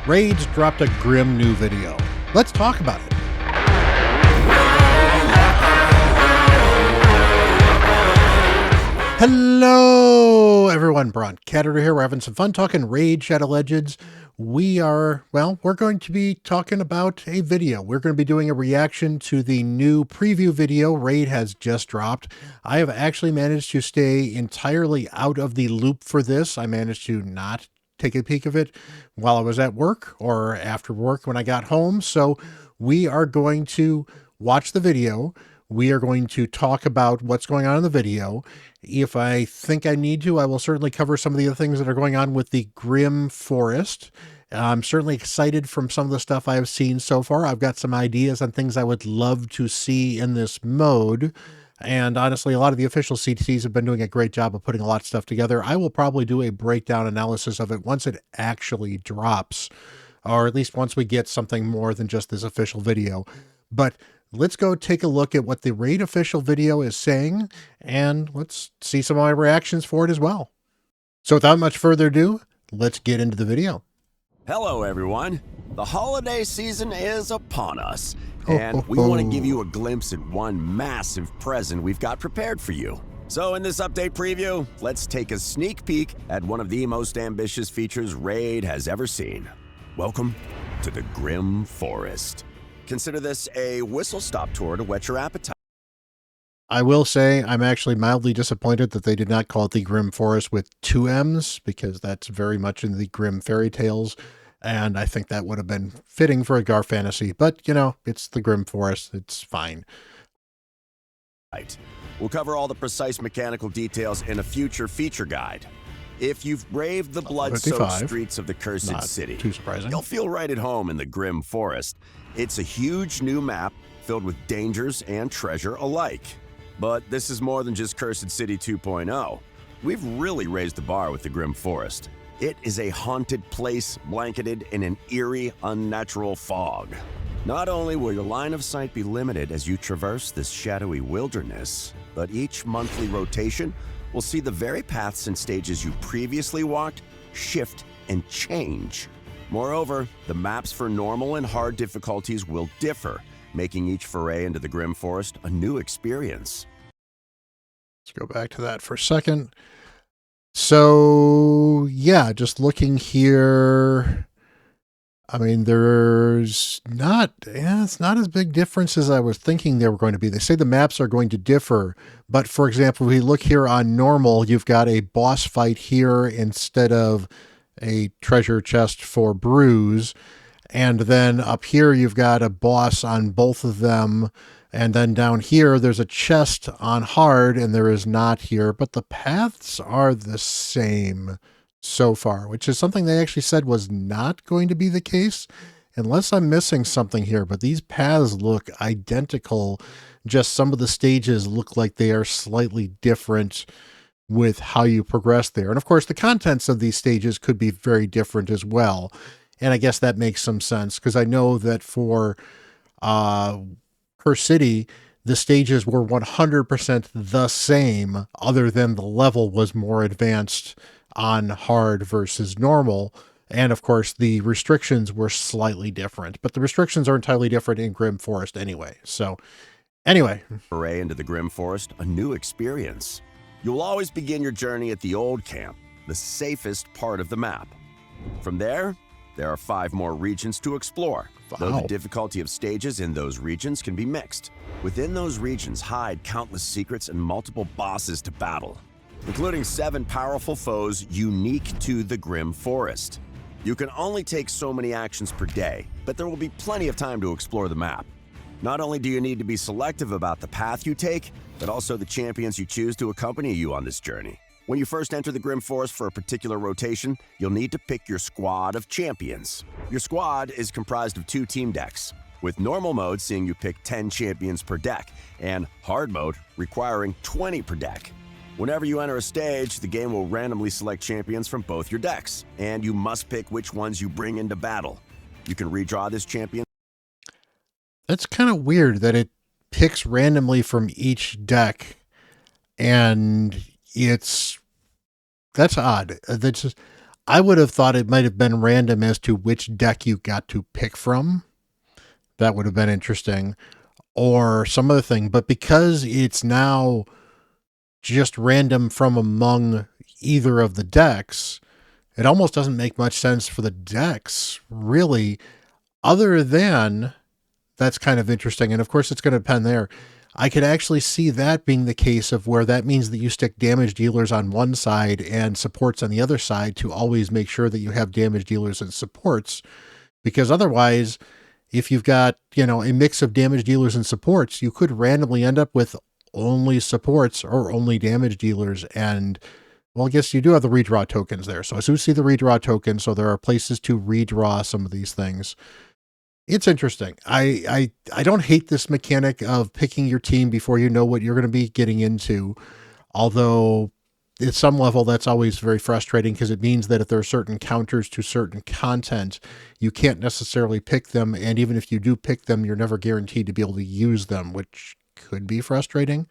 Raid's dropped a grim new video. Let's talk about it. Hello, everyone. Bront, CatHerder here. We're having some fun talking Raid Shadow Legends. We're going to be talking about a video. We're going to be doing a reaction to the new preview video Raid has just dropped. I have actually managed to stay entirely out of the loop for this. I managed to not take a peek of it while I was at work or after work when I got home. So we are going to watch the video. We are going to talk about what's going on in the video. If I think I need to, I will certainly cover some of the other things that are going on with the Grim Forest. I'm certainly excited from some of the stuff I have seen so far. I've got some ideas on things I would love to see in this mode. And honestly, a lot of the official CTCs have been doing a great job of putting a lot of stuff together. I will probably do a breakdown analysis of it once it actually drops, or at least once we get something more than just this official video. But let's go take a look at what the Raid official video is saying, and let's see some of my reactions for it as well. So without much further ado, let's get into the video. Hello, everyone. The holiday season is upon us, and we want to give you a glimpse at one massive present we've got prepared for you. So in this update preview, let's take a sneak peek at one of the most ambitious features Raid has ever seen. Welcome to the Grim Forest. Consider this a whistle-stop tour to whet your appetite. I will say I'm actually mildly disappointed that they did not call it the Grim Forest with 2 M's, because that's very much in the Grim fairy tales, and I think that would have been fitting for a Gar fantasy. But, you know, it's the Grim Forest. It's fine. Right. We'll cover all the precise mechanical details in a future feature guide. If you've braved the blood-soaked streets of the Cursed City, too surprising, you'll feel right at home in the Grim Forest. It's a huge new map filled with dangers and treasure alike. But this is more than just Cursed City 2.0. We've really raised the bar with the Grim Forest. It is a haunted place blanketed in an eerie, unnatural fog. Not only will your line of sight be limited as you traverse this shadowy wilderness, but each monthly rotation will see the very paths and stages you previously walked shift and change. Moreover, the maps for normal and hard difficulties will differ, making each foray into the Grim Forest a new experience. Let's go back to that for a second. So, yeah, just looking here, I mean, it's not as big difference as I was thinking they were going to be. They say the maps are going to differ, but for example, if we look here on normal, you've got a boss fight here instead of a treasure chest for Bruise, and then up here you've got a boss on both of them, and then down here there's a chest on hard and there is not here, but the paths are the same so far, which is something they actually said was not going to be the case, unless I'm missing something here. But these paths look identical, just some of the stages look like they are slightly different with how you progress there. And of course the contents of these stages could be very different as well, and I guess that makes some sense, because I know that for Cursed City the stages were 100% the same, other than the level was more advanced on hard versus normal, and of course the restrictions were slightly different, but the restrictions are entirely different in Grim Forest anyway. So anyway, foray into the Grim Forest, a new experience. You'll always begin your journey at the old camp, the safest part of the map. From there are 5 more regions to explore, though the difficulty of stages in those regions can be mixed. Within those regions hide countless secrets and multiple bosses to battle, including 7 powerful foes unique to the Grim Forest. You can only take so many actions per day, but there will be plenty of time to explore the map. Not only do you need to be selective about the path you take, but also the champions you choose to accompany you on this journey. When you first enter the Grim Forest for a particular rotation, you'll need to pick your squad of champions. Your squad is comprised of 2 team decks, with normal mode seeing you pick 10 champions per deck, and hard mode requiring 20 per deck. Whenever you enter a stage, the game will randomly select champions from both your decks, and you must pick which ones you bring into battle. You can redraw this champion. That's kind of weird that it picks randomly from each deck, and that's odd. That's just, I would have thought it might have been random as to which deck you got to pick from. That would have been interesting. Or some other thing. But because it's now just random from among either of the decks, it almost doesn't make much sense for the decks, really, other than that's kind of interesting. And of course, it's going to depend there. I could actually see that being the case of where that means that you stick damage dealers on one side and supports on the other side to always make sure that you have damage dealers and supports. Because otherwise, if you've got, a mix of damage dealers and supports, you could randomly end up with only supports or only damage dealers. And, well, I guess you do have the redraw tokens there. So I do see the redraw tokens. So there are places to redraw some of these things. It's interesting. I don't hate this mechanic of picking your team before you know what you're going to be getting into. Although at some level, that's always very frustrating because it means that if there are certain counters to certain content, you can't necessarily pick them. And even if you do pick them, you're never guaranteed to be able to use them, which could be frustrating.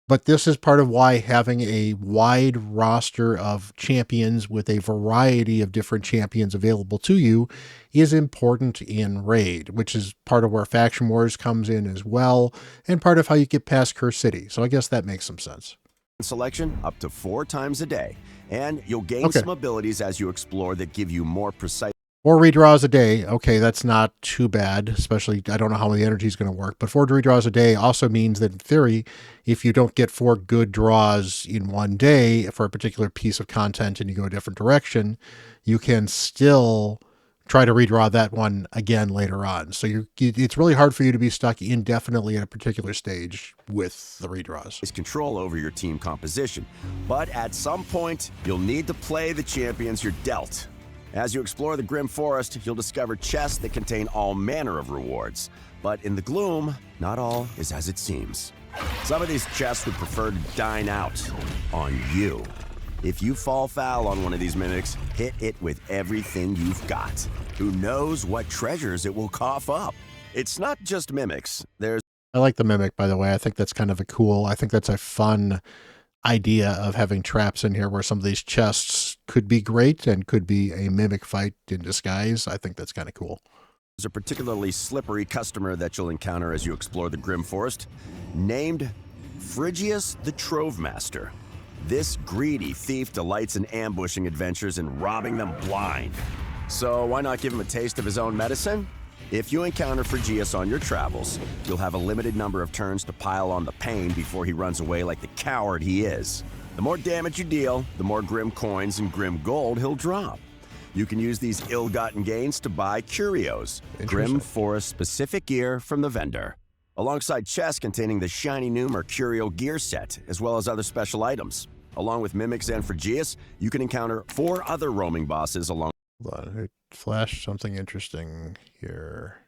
But this is part of why having a wide roster of champions with a variety of different champions available to you is important in Raid, which is part of where Faction Wars comes in as well, and part of how you get past Curse City. So I guess that makes some sense. Selection up to 4 times a day, and you'll gain some abilities as you explore that give you more precise. 4 redraws a day. Okay, that's not too bad, especially I don't know how the energy is going to work. But 4 redraws a day also means that in theory, if you don't get 4 good draws in one day for a particular piece of content and you go a different direction, you can still try to redraw that one again later on. So it's really hard for you to be stuck indefinitely at a particular stage with the redraws. Is control over your team composition, but at some point, you'll need to play the champions you're dealt. As you explore the Grim Forest, you'll discover chests that contain all manner of rewards. But in the gloom, not all is as it seems. Some of these chests would prefer to dine out on you. If you fall foul on one of these mimics, hit it with everything you've got. Who knows what treasures it will cough up? It's not just mimics. I like the mimic, by the way. I think that's kind of I think that's a fun idea of having traps in here where some of these chests could be great and could be a mimic fight in disguise. I think that's kind of cool. There's a particularly slippery customer that you'll encounter as you explore the Grim Forest, named Phrygius the Trove Master. This greedy thief delights in ambushing adventures and robbing them blind. So why not give him a taste of his own medicine? If you encounter Phrygius on your travels, you'll have a limited number of turns to pile on the pain before he runs away like the coward he is. The more damage you deal, the more Grim coins and Grim gold he'll drop. You can use these ill-gotten gains to buy curios, Grim Forest-specific gear from the vendor, alongside chests containing the shiny new Mercurial gear set, as well as other special items. Along with mimics and Phrygius, you can encounter 4 other roaming bosses along. Hold on, it flashed something interesting here.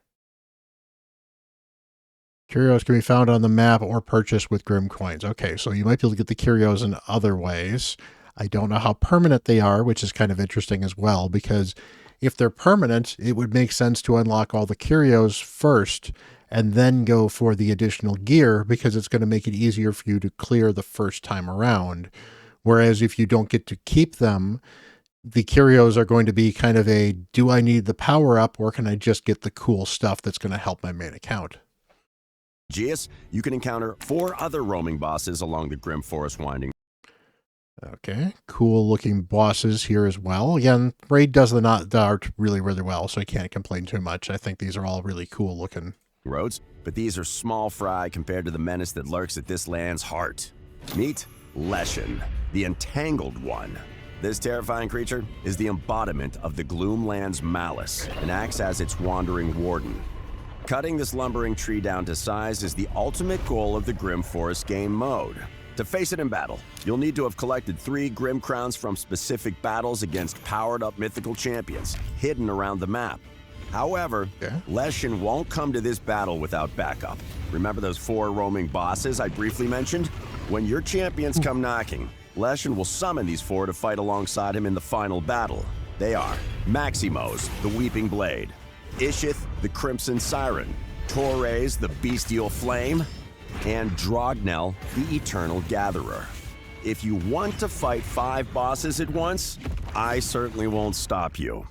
Curios can be found on the map or purchased with Grim coins. Okay, so you might be able to get the curios in other ways. I don't know how permanent they are, which is kind of interesting as well, because if they're permanent, it would make sense to unlock all the curios first and then go for the additional gear, because it's going to make it easier for you to clear the first time around. Whereas if you don't get to keep them, the curios are going to be kind of a, do I need the power up or can I just get the cool stuff that's going to help my main account? Phrygius, you can encounter 4 other roaming bosses along the Grim Forest winding. Okay, cool looking bosses here as well. Again, Raid does the art really, really well, so I can't complain too much. I think these are all really cool looking roads, but these are small fry compared to the menace that lurks at this land's heart. Meet Leshen, the Entangled One. This terrifying creature is the embodiment of the Gloomland's malice and acts as its wandering warden. Cutting this lumbering tree down to size is the ultimate goal of the Grim Forest game mode. To face it in battle, you'll need to have collected 3 Grim Crowns from specific battles against powered-up mythical champions hidden around the map. However, Leshen won't come to this battle without backup. Remember those 4 roaming bosses I briefly mentioned? When your champions come knocking, Leshen will summon these 4 to fight alongside him in the final battle. They are Maximos, the Weeping Blade, Ishith, the Crimson Siren, Torres, the Bestial Flame, and Drognell, the Eternal Gatherer. If you want to fight 5 bosses at once, I certainly won't stop you.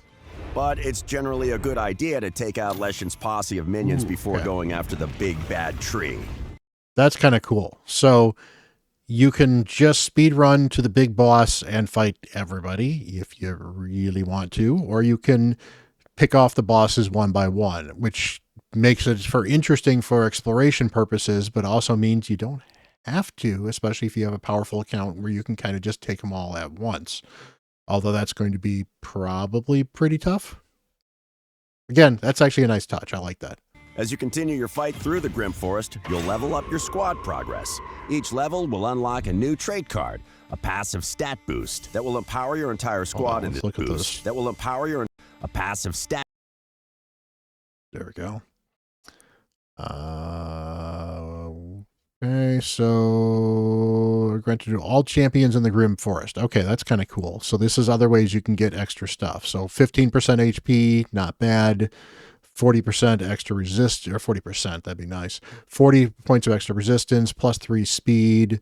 But it's generally a good idea to take out Leshen's posse of minions before going after the big bad tree. That's kind of cool. So you can just speed run to the big boss and fight everybody if you really want to, or you can pick off the bosses one by one, which makes it interesting for exploration purposes, but also means you don't have to, especially if you have a powerful account where you can kind of just take them all at once. Although that's going to be probably pretty tough. Again, that's actually a nice touch. I like that. As you continue your fight through the Grim Forest, you'll level up your squad progress. Each level will unlock a new trait card, a passive stat boost that will empower your entire squad in this boost. That will empower a passive stat. There we go. Okay, so granted to all champions in the Grim Forest. Okay, that's kind of cool. So this is other ways you can get extra stuff. So 15% HP, not bad. 40% extra resist, or 40%, that'd be nice. 40 points of extra resistance, plus 3 speed.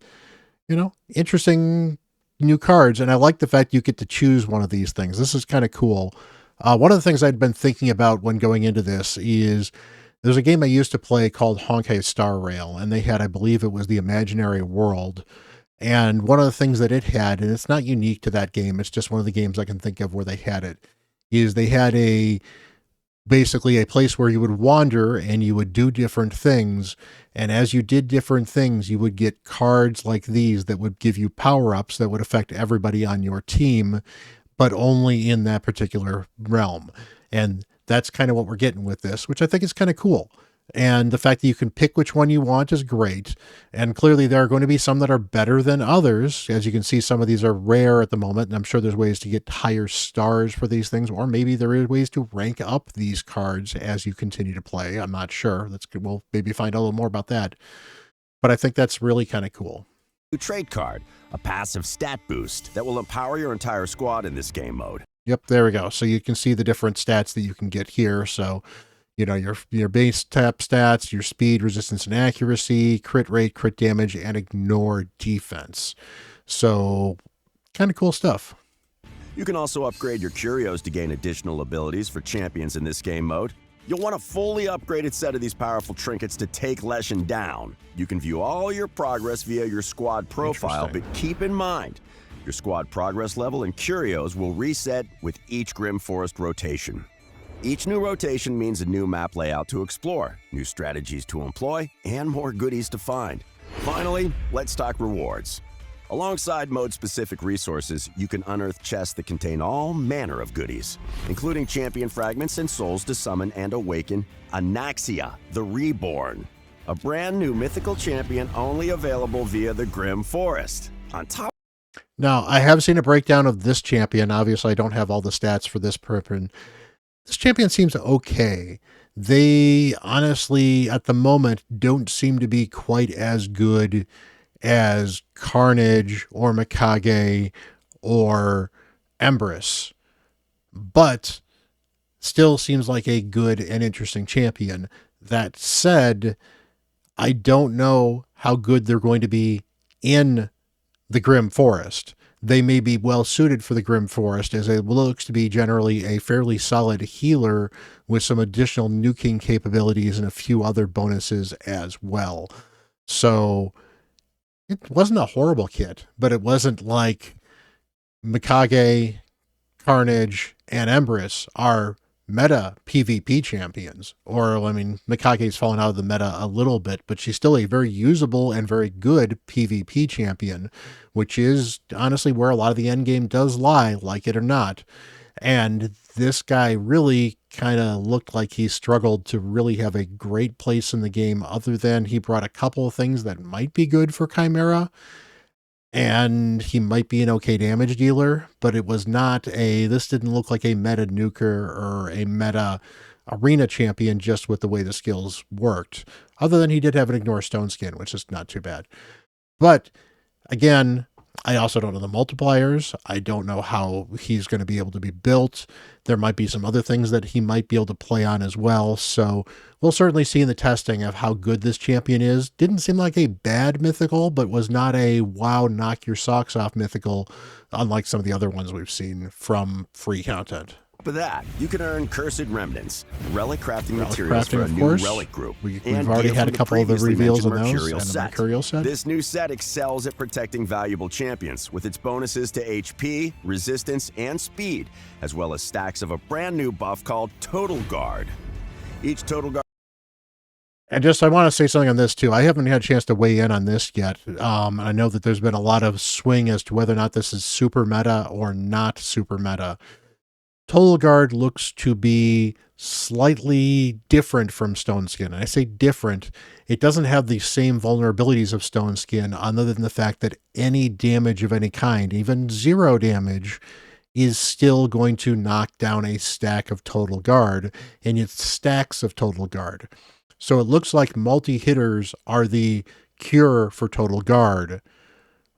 You know, interesting new cards. And I like the fact you get to choose one of these things. This is kind of cool. One of the things I'd been thinking about when going into this is there's a game I used to play called Honkai Star Rail, and they had, I believe it was the Imaginary World. And one of the things that it had, and it's not unique to that game, it's just one of the games I can think of where they had it, is they had basically a place where you would wander and you would do different things. And as you did different things, you would get cards like these that would give you power-ups that would affect everybody on your team, but only in that particular realm. And that's kind of what we're getting with this, which I think is kind of cool. And the fact that you can pick which one you want is great. And clearly there are going to be some that are better than others. As you can see, some of these are rare at the moment, and I'm sure there's ways to get higher stars for these things, or maybe there is ways to rank up these cards as you continue to play. I'm not sure. We'll maybe find out a little more about that. But I think that's really kind of cool. New trait card, a passive stat boost that will empower your entire squad in this game mode. Yep, there we go. So you can see the different stats that you can get here. So, you know, your base tap stats, your speed, resistance, and accuracy, crit rate, crit damage, and ignore defense. So kind of cool stuff. You can also upgrade your curios to gain additional abilities for champions in this game mode. You'll want a fully upgraded set of these powerful trinkets to take Leshen down. You can view all your progress via your squad profile, but keep in mind, your squad progress level and curios will reset with each Grim Forest rotation. Each new rotation means a new map layout to explore, new strategies to employ, and more goodies to find. Finally, let's talk rewards. Alongside mode-specific resources, you can unearth chests that contain all manner of goodies, including champion fragments and souls to summon and awaken Anaxia, the Reborn, a brand new mythical champion only available via the Grim Forest. On top. Now, I have seen a breakdown of this champion. Obviously, I don't have all the stats for this person. This champion seems okay. They honestly, at the moment, don't seem to be quite as good as Carnage or Mikage or Empress, but still seems like a good and interesting champion. That said, I don't know how good they're going to be in the Grim Forest. They may be well suited for the Grim Forest, as it looks to be generally a fairly solid healer with some additional nuking capabilities and a few other bonuses as well. So it wasn't a horrible kit, but it wasn't like Mikage, Carnage, and Empress are meta PvP champions. Or, I mean, Mikage's fallen out of the meta a little bit, but she's still a very usable and very good PvP champion, which is honestly where a lot of the end game does lie, like it or not. And this guy really kind of looked like he struggled to really have a great place in the game, other than he brought a couple of things that might be good for Chimera. And he might be an okay damage dealer, but it was not this didn't look like a meta nuker or a meta arena champion just with the way the skills worked. Other than he did have an ignore stone skin, which is not too bad. But again, I also don't know the multipliers. I don't know how he's going to be able to be built. There might be some other things that he might be able to play on as well. So we'll certainly see in the testing of how good this champion is. Didn't seem like a bad mythical, but was not a wow, knock your socks off mythical, unlike some of the other ones we've seen from free content. For that, you can earn Cursed Remnants, relic crafting Relic materials for crafting, a of new course. relic group. We've and already gear had a from the couple of the previously reveals on mentioned those Mercurial and the set. Mercurial set. This new set excels at protecting valuable champions with its bonuses to HP, resistance, and speed, as well as stacks of a brand new buff called Total Guard. Each Total Guard And just, I want to say something on this too. I haven't had a chance to weigh in on this yet. I know that there's been a lot of swing as to whether or not this is super meta or not super meta. Total Guard looks to be slightly different from Stone Skin. And I say different, it doesn't have the same vulnerabilities of Stone Skin, other than the fact that any damage of any kind, even 0 damage, is still going to knock down a stack of Total Guard, and it's stacks of Total Guard. So it looks like multi-hitters are the cure for Total Guard,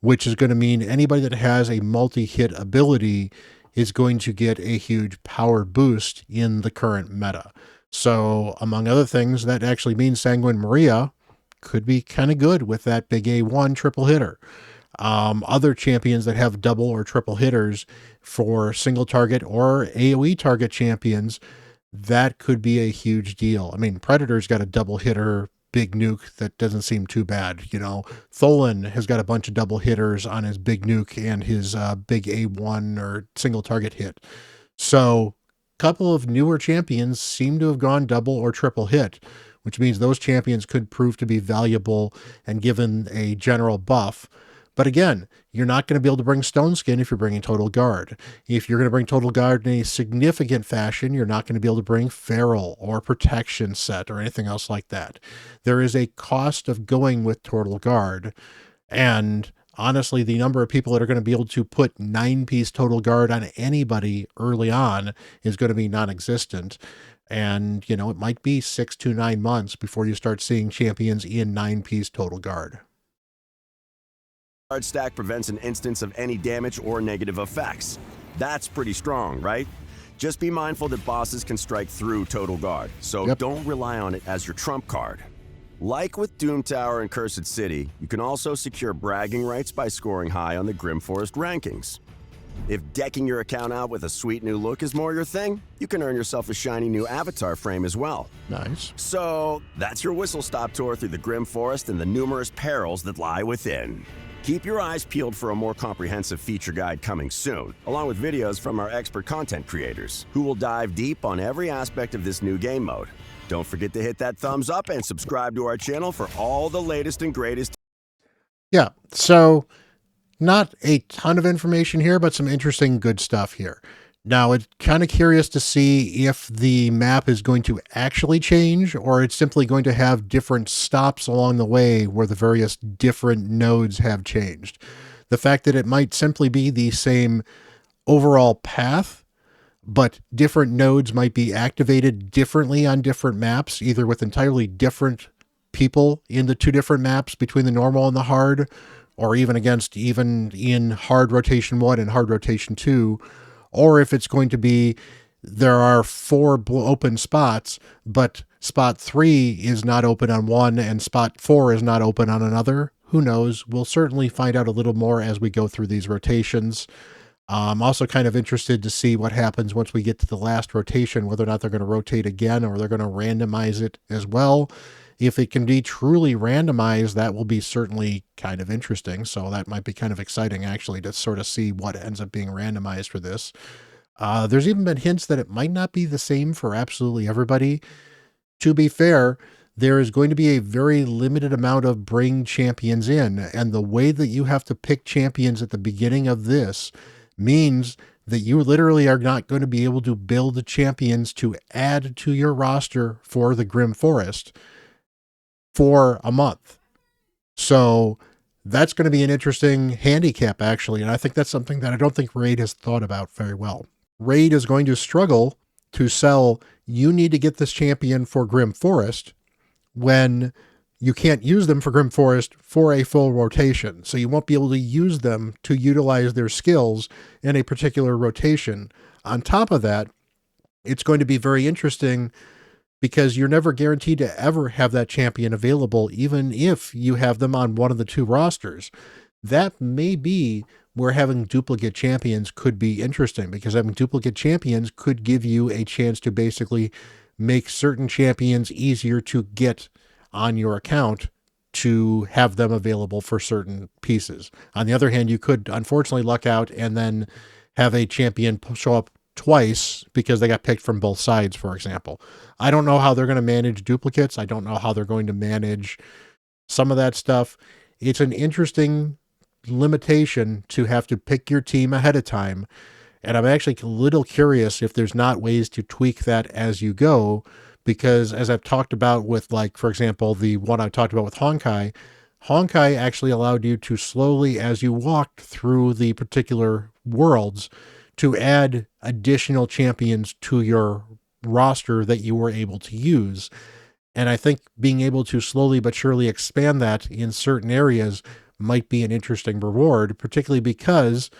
which is going to mean anybody that has a multi-hit ability is going to get a huge power boost in the current meta. So, among other things, that actually means Sanguine Maria could be kind of good with that big A1 triple hitter. Other champions that have double or triple hitters for single target or AoE target champions, that could be a huge deal. I mean, Predator's got a double hitter big nuke that doesn't seem too bad. You know, Tholen has got a bunch of double hitters on his big nuke and his big A1 or single target hit. So a couple of newer champions seem to have gone double or triple hit, which means those champions could prove to be valuable and given a general buff. But again, you're not going to be able to bring Stone Skin if you're bringing Total Guard. If you're going to bring Total Guard in a significant fashion, you're not going to be able to bring Feral or Protection Set or anything else like that. There is a cost of going with Total Guard. And honestly, the number of people that are going to be able to put 9-piece Total Guard on anybody early on is going to be non-existent. And, you know, it might be 6 to 9 months before you start seeing champions in 9-piece Total Guard. Guard stack prevents an instance of any damage or negative effects. That's pretty strong, right? Just be mindful that bosses can strike through Total Guard, so don't rely on it as your trump card. Like with Doom Tower and Cursed City, you can also secure bragging rights by scoring high on the Grim Forest rankings. If decking your account out with a sweet new look is more your thing, you can earn yourself a shiny new avatar frame as well. Nice. So that's your whistle-stop tour through the Grim Forest and the numerous perils that lie within. Keep your eyes peeled for a more comprehensive feature guide coming soon, along with videos from our expert content creators, who will dive deep on every aspect of this new game mode. Don't forget to hit that thumbs up and subscribe to our channel for all the latest and greatest. Yeah, so not a ton of information here, but some interesting good stuff here. Now, it's kind of curious to see if the map is going to actually change, or it's simply going to have different stops along the way where the various different nodes have changed. The fact that it might simply be the same overall path, but different nodes might be activated differently on different maps, either with entirely different people in the 2 different maps between the normal and the hard, or even in hard rotation 1 and hard rotation 2, or if it's going to be there are 4 open spots, but spot 3 is not open on one and spot 4 is not open on another. Who knows? We'll certainly find out a little more as we go through these rotations. I'm also kind of interested to see what happens once we get to the last rotation, whether or not they're going to rotate again or they're going to randomize it as well. If it can be truly randomized, that will be certainly kind of interesting. So that might be kind of exciting, actually, to sort of see what ends up being randomized for this. There's even been hints that it might not be the same for absolutely everybody. To be fair, there is going to be a very limited amount of bring champions in, and the way that you have to pick champions at the beginning of this means that you literally are not going to be able to build champions to add to your roster for the Grim Forest for a month. So that's going to be an interesting handicap, actually, and I think that's something that I don't think Raid has thought about very well. Raid is going to struggle to sell, you need to get this champion for Grim Forest, when you can't use them for Grim Forest for a full rotation. So you won't be able to use them to utilize their skills in a particular rotation. On top of that, it's going to be very interesting because you're never guaranteed to ever have that champion available, even if you have them on one of the two rosters. That may be where having duplicate champions could be interesting, because having duplicate champions could give you a chance to basically make certain champions easier to get on your account to have them available for certain pieces. On the other hand, you could unfortunately luck out and then have a champion show up twice because they got picked from both sides, for example. I don't know how they're going to manage duplicates. I don't know how they're going to manage some of that stuff. It's an interesting limitation to have to pick your team ahead of time. And I'm actually a little curious if there's not ways to tweak that as you go, because as I've talked about with, like, for example, the one I talked about with Honkai, Honkai actually allowed you to slowly, as you walked through the particular worlds, to add additional champions to your roster that you were able to use. And I think being able to slowly but surely expand that in certain areas might be an interesting reward, particularly because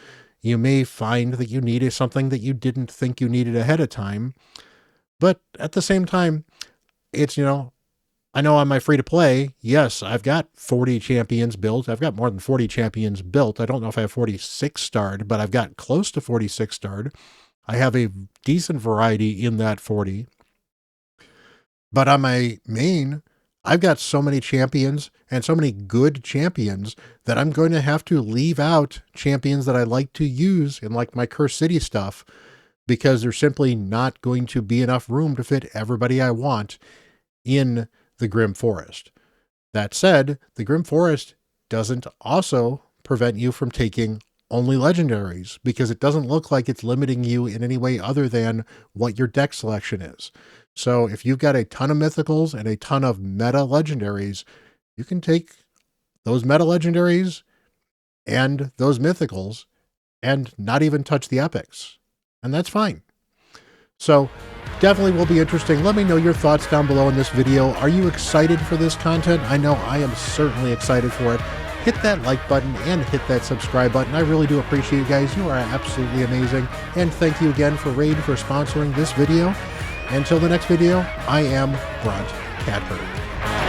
you may find that you needed something that you didn't think you needed ahead of time. But at the same time, it's, I know on my free to play, yes, I've got 40 champions built. I've got more than 40 champions built. I don't know if I have 46 starred, but I've got close to 46 starred. I have a decent variety in that 40. But on my main, I've got so many champions and so many good champions that I'm going to have to leave out champions that I like to use in, like, my Curse City stuff, because there's simply not going to be enough room to fit everybody I want in the Grim Forest. That said, the Grim Forest doesn't also prevent you from taking only legendaries, because it doesn't look like it's limiting you in any way other than what your deck selection is. So if you've got a ton of mythicals and a ton of meta legendaries, you can take those meta legendaries and those mythicals and not even touch the epics. And that's fine. So definitely will be interesting. Let me know your thoughts down below in this video. Are you excited for this content? I know I am certainly excited for it. Hit that like button and hit that subscribe button. I really do appreciate you guys. You are absolutely amazing. And thank you again for Raid for sponsoring this video. Until the next video, I am Bront, CatHerder.